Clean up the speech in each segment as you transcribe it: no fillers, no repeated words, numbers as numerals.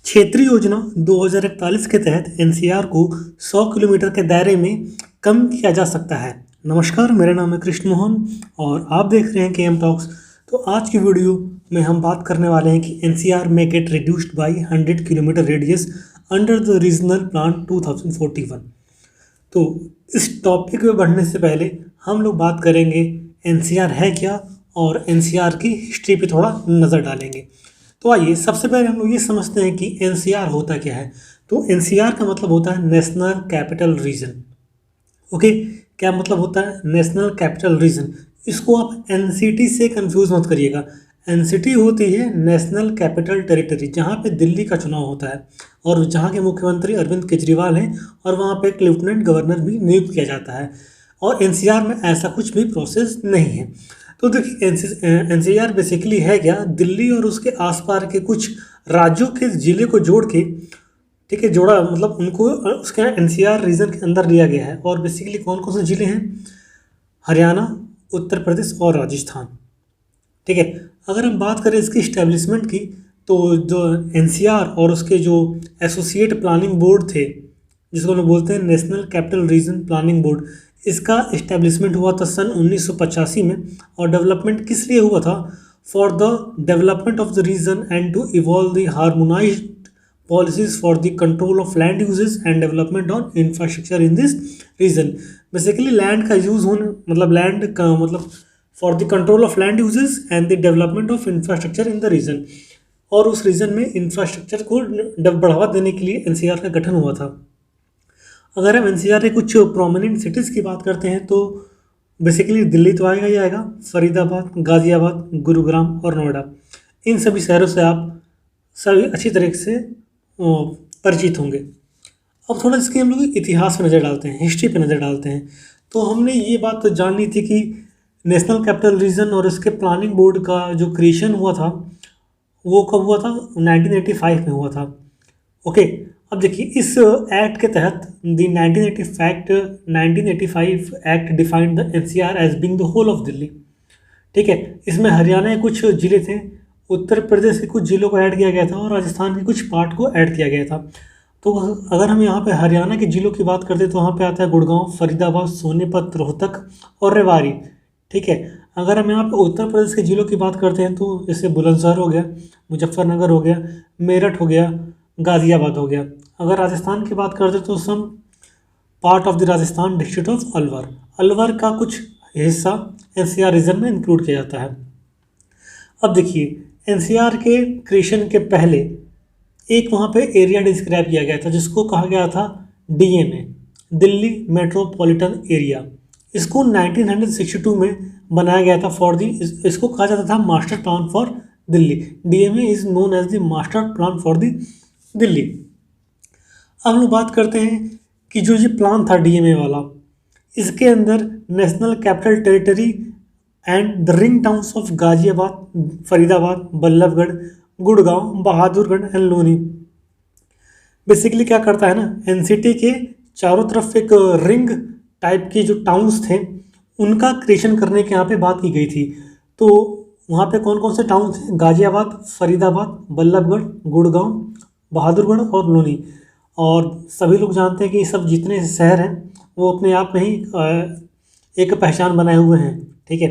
क्षेत्रीय योजना 2041 के तहत एनसीआर को 100 किलोमीटर के दायरे में कम किया जा सकता है। नमस्कार, मेरा नाम है कृष्ण मोहन और आप देख रहे हैं केएम टॉक्स। तो आज की वीडियो में हम बात करने वाले हैं कि एनसीआर में gate reduced by 100 kilometre radius under the regional plan 2041। तो इस टॉपिक में बढ़ने से पहले हम लोग बात करेंगे एनसीआर है क्या और एनसीआर की हिस्ट्री पे थोड़ा नज़र डालेंगे। तो आइए सबसे पहले हम लोग ये समझते हैं कि एनसीआर होता क्या है। तो एनसीआर का मतलब होता है नेशनल कैपिटल रीजन। ओके, क्या मतलब होता है नेशनल कैपिटल रीजन? इसको आप एनसीटी से कंफ्यूज मत करिएगा। एनसीटी होती है नेशनल कैपिटल टेरिटरी, जहाँ पे दिल्ली का चुनाव होता है और जहाँ के मुख्यमंत्री अरविंद केजरीवाल हैं और वहाँ पे एक लेफ्टिनेंट गवर्नर भी नियुक्त किया जाता है। और एनसीआर में ऐसा कुछ भी प्रोसेस नहीं है। तो देखिए एनसीआर बेसिकली है क्या, दिल्ली और उसके आसपास के कुछ राज्यों के ज़िले को जोड़ के, ठीक है, जोड़ा मतलब उनको उसके एनसीआर रीजन के अंदर लिया गया है। और बेसिकली कौन कौन से ज़िले हैं? हरियाणा, उत्तर प्रदेश और राजस्थान। ठीक है, अगर हम बात करें इसकी इस्टेब्लिशमेंट की, तो जो एनसीआर और उसके जो एसोसिएट प्लानिंग बोर्ड थे, जिसको हम लोग बोलते हैं national capital region planning board, इसका इस्टेब्लिशमेंट हुआ था सन 1985 में। और डेवलपमेंट किस लिए हुआ था? For the development of the region and to evolve the harmonised policies for the control of land uses and development on infrastructure in this region. Basically land का यूज़ होने, मतलब लैंड का मतलब for the control of land uses and the development of infrastructure in the region. और उस reason में infrastructure को बढ़ावा देने के लिए एनसीआर का गठन हुआ था। अगर हम एनसीआर के कुछ प्रोमिनेंट सिटीज़ की बात करते हैं तो बेसिकली दिल्ली तो आएगा ही आएगा, फरीदाबाद, गाज़ियाबाद, गुरुग्राम और नोएडा। इन सभी शहरों से आप सभी अच्छी तरीके से परिचित होंगे। अब थोड़ा इसके हम लोग इतिहास पे नज़र डालते हैं, हिस्ट्री पे नज़र डालते हैं। तो हमने ये बात तो जाननी थी कि नेशनल कैपिटल रीजन और इसके प्लानिंग बोर्ड का जो क्रिएशन हुआ था वो कब हुआ था? 1985 में हुआ था। ओके, अब देखिए इस एक्ट के तहत the 1985 act defined the NCR as being the whole of Delhi. ठीक है, इसमें हरियाणा के कुछ ज़िले थे, उत्तर प्रदेश के कुछ ज़िलों को ऐड किया गया था और राजस्थान के कुछ पार्ट को ऐड किया गया था। तो अगर हम यहाँ पे हरियाणा के ज़िलों की बात करते हैं तो वहाँ पे आता है गुड़गांव, फरीदाबाद, सोनीपत, रोहतक और रेवाड़ी। ठीक है, अगर हम यहाँ पे उत्तर प्रदेश के ज़िलों की बात करते हैं तो जैसे बुलंदशहर हो गया, मुजफ्फरनगर हो गया, मेरठ हो गया, गाज़ियाबाद हो गया। अगर राजस्थान की बात करते हैं तो some part of the Rajasthan district of Alwar, Alwar का कुछ हिस्सा एनसीआर रीजन में इंक्लूड किया जाता है। अब देखिए एनसीआर के क्रिएशन के पहले एक वहाँ पे एरिया डिस्क्राइब किया गया था जिसको कहा गया था डीएमए, दिल्ली मेट्रोपॉलिटन एरिया। इसको 1962 में बनाया गया था फॉर दी, इसको कहा जाता था master plan for Delhi. DMA is known as the master plan for the Delhi. अब हम लोग बात करते हैं कि जो ये प्लान था डीएमए वाला, इसके अंदर national capital territory and the ring towns of Ghaziabad, Faridabad, Ballabhgarh, Gurgaon, Bahadurgarh and Loni. Basically क्या करता है ना, एनसीटी के चारों तरफ एक रिंग टाइप के जो टाउन्स थे उनका क्रिएशन करने के यहाँ पे बात की गई थी। तो वहाँ पे कौन कौन से टाउन थे? गाजियाबाद, फरीदाबाद, बल्लभगढ़, गुड़गांव, बहादुरगढ़ और लोनी। और सभी लोग जानते हैं कि सब जितने शहर हैं वो अपने आप में ही एक पहचान बनाए हुए हैं। ठीक है,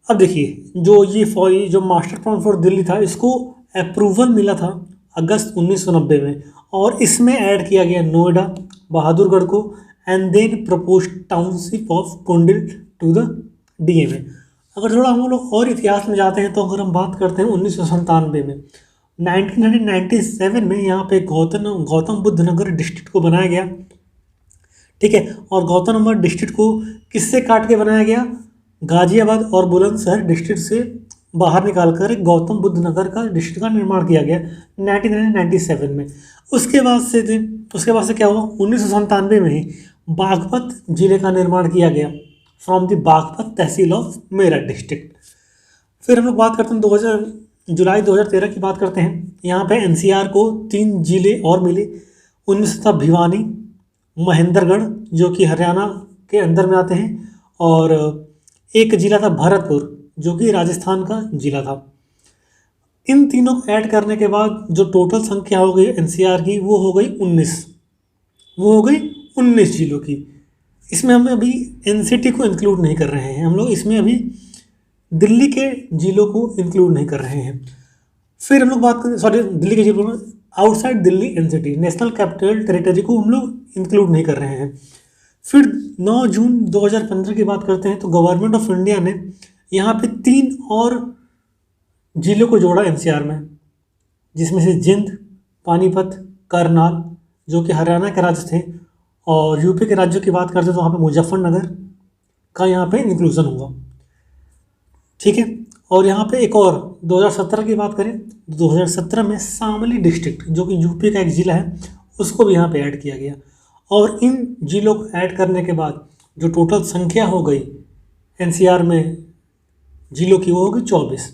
अब देखिए जो मास्टर प्लान फॉर दिल्ली था, इसको अप्रूवल मिला था अगस्त 1990 में और इसमें ऐड किया गया नोएडा, बहादुरगढ़ को and then propose township of Kundli to the DMA. अगर थोड़ा हम लोग और इतिहास में जाते हैं तो अगर हम बात करते हैं 1997 में, 1997 में यहाँ पे गौतम बुद्ध नगर डिस्ट्रिक्ट को बनाया गया। ठीक है, और गौतम नगर डिस्ट्रिक्ट को किससे काट के बनाया गया? गाजियाबाद और बुलंदशहर डिस्ट्रिक्ट से बाहर निकालकर एक गौतम बुद्ध नगर का डिस्ट्रिक्ट का निर्माण किया गया 1997 में। उसके बाद से क्या हुआ? 1997 में ही बागपत जिले का निर्माण किया गया from the Baghpat tehsil of Meerut district. फिर हम लोग बात करते हैं जुलाई 2013 की बात करते हैं। यहाँ पे एनसीआर को 3 जिले और मिले। उनमें से था भिवानी, महेंद्रगढ़ जो कि हरियाणा के अंदर में आते हैं, और एक जिला था भरतपुर जो कि राजस्थान का जिला था। इन तीनों को ऐड करने के बाद जो टोटल संख्या हो गई एनसीआर की वो हो गई 19। वो हो गई 19 जिलों की। इसमें हम अभी एनसीटी को इंक्लूड नहीं कर रहे हैं हम लोग, इसमें अभी दिल्ली के जिलों को इंक्लूड नहीं कर रहे हैं। फिर हम लोग बात करें, सॉरी दिल्ली के जिलों में outside Delhi NCT, national capital territory को हम लोग इंक्लूड नहीं कर रहे हैं। फिर 9 जून 2015 की बात करते हैं तो गवर्नमेंट ऑफ इंडिया ने यहाँ पे 3 और जिलों को जोड़ा एनसीआर में, जिसमें से जिंद, पानीपत, करनाल जो कि हरियाणा के राज्य थे, और यूपी के राज्यों की बात करते हैं तो वहाँ पे मुजफ्फरनगर का यहाँ पे इंक्लूजन हुआ। ठीक है, और यहाँ पे एक और 2017 की बात करें तो 2017 में शामली डिस्ट्रिक्ट जो कि यूपी का एक ज़िला है उसको भी यहाँ पे ऐड किया गया। और इन जिलों को ऐड करने के बाद जो टोटल संख्या हो गई एनसीआर में जिलों की वो होगी 24,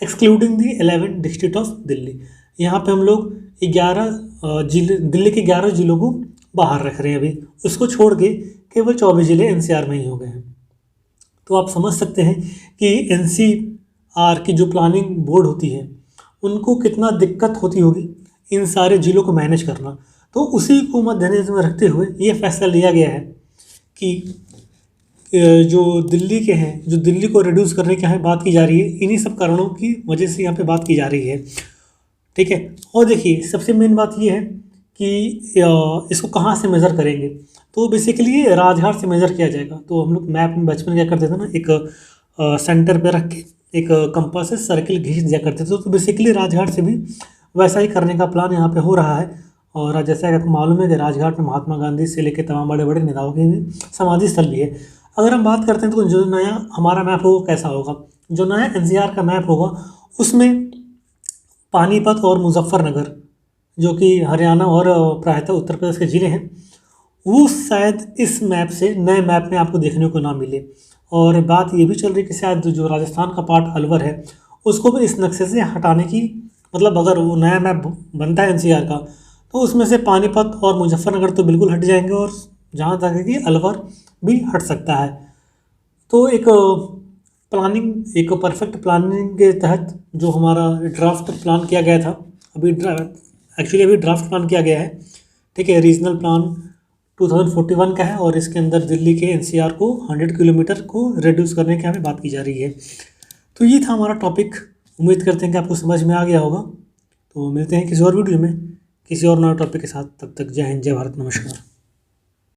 excluding the 11 district of Delhi. यहाँ पे हम लोग 11 जिले, दिल्ली के 11 जिलों को बाहर रख रहे हैं अभी, उसको छोड़ के केवल 24 जिले एनसीआर में ही हो गए हैं। तो आप समझ सकते हैं कि एनसीआर की जो प्लानिंग बोर्ड होती है उनको कितना दिक्कत होती होगी इन सारे जिलों को मैनेज करना। तो उसी को मद्देनजर में रखते हुए ये फैसला लिया गया है कि जो दिल्ली के हैं, जो दिल्ली को रिड्यूस करने की यहाँ बात की जा रही है, इन्हीं सब कारणों की वजह से यहाँ पे बात की जा रही है। ठीक है, और देखिए सबसे मेन बात ये है कि इसको कहाँ से मेज़र करेंगे, तो बेसिकली ये राजघाट से मेज़र किया जाएगा। तो हम लोग मैप में बचपन क्या करते थे ना, एक सेंटर पे रख के एक कंपास से सर्किल खींच दिया करते थे। तो बेसिकली राजघाट से भी वैसा ही करने का प्लान यहाँ पे हो रहा है। और जैसा कि आपको मालूम है कि राजघाट में महात्मा गांधी से लेकर तमाम बड़े बड़े नेताओं के भी समाधि स्थल भी है। अगर हम बात करते हैं तो जो नया हमारा मैप होगा कैसा होगा, जो नया एनसीआर का मैप होगा उसमें पानीपत और मुजफ्फरनगर जो कि हरियाणा और प्रायतः उत्तर प्रदेश के ज़िले हैं, वो शायद इस मैप से नए मैप में आपको देखने को ना मिले। और बात ये भी चल रही है कि शायद जो राजस्थान का पार्ट अलवर है उसको भी इस नक्शे से हटाने की, मतलब अगर वो नया मैप बनता है एनसीआर का तो उसमें से पानीपत और मुजफ्फरनगर तो बिल्कुल हट जाएंगे, और जहाँ तक है कि अलवर भी हट सकता है। तो एक प्लानिंग, एक परफेक्ट प्लानिंग के तहत जो हमारा ड्राफ्ट प्लान किया गया था, अभी ड्राफ्ट प्लान किया गया है। ठीक है, रीजनल प्लान 2041 का है और इसके अंदर दिल्ली के एनसीआर को 100 किलोमीटर को रिड्यूस करने की हमें बात की जा रही है। तो ये था हमारा टॉपिक, उम्मीद करते हैं कि आपको समझ में आ गया होगा। तो मिलते हैं किसी और वीडियो में किसी और नए टॉपिक के साथ, तब तक जय हिंद, जय भारत, नमस्कार।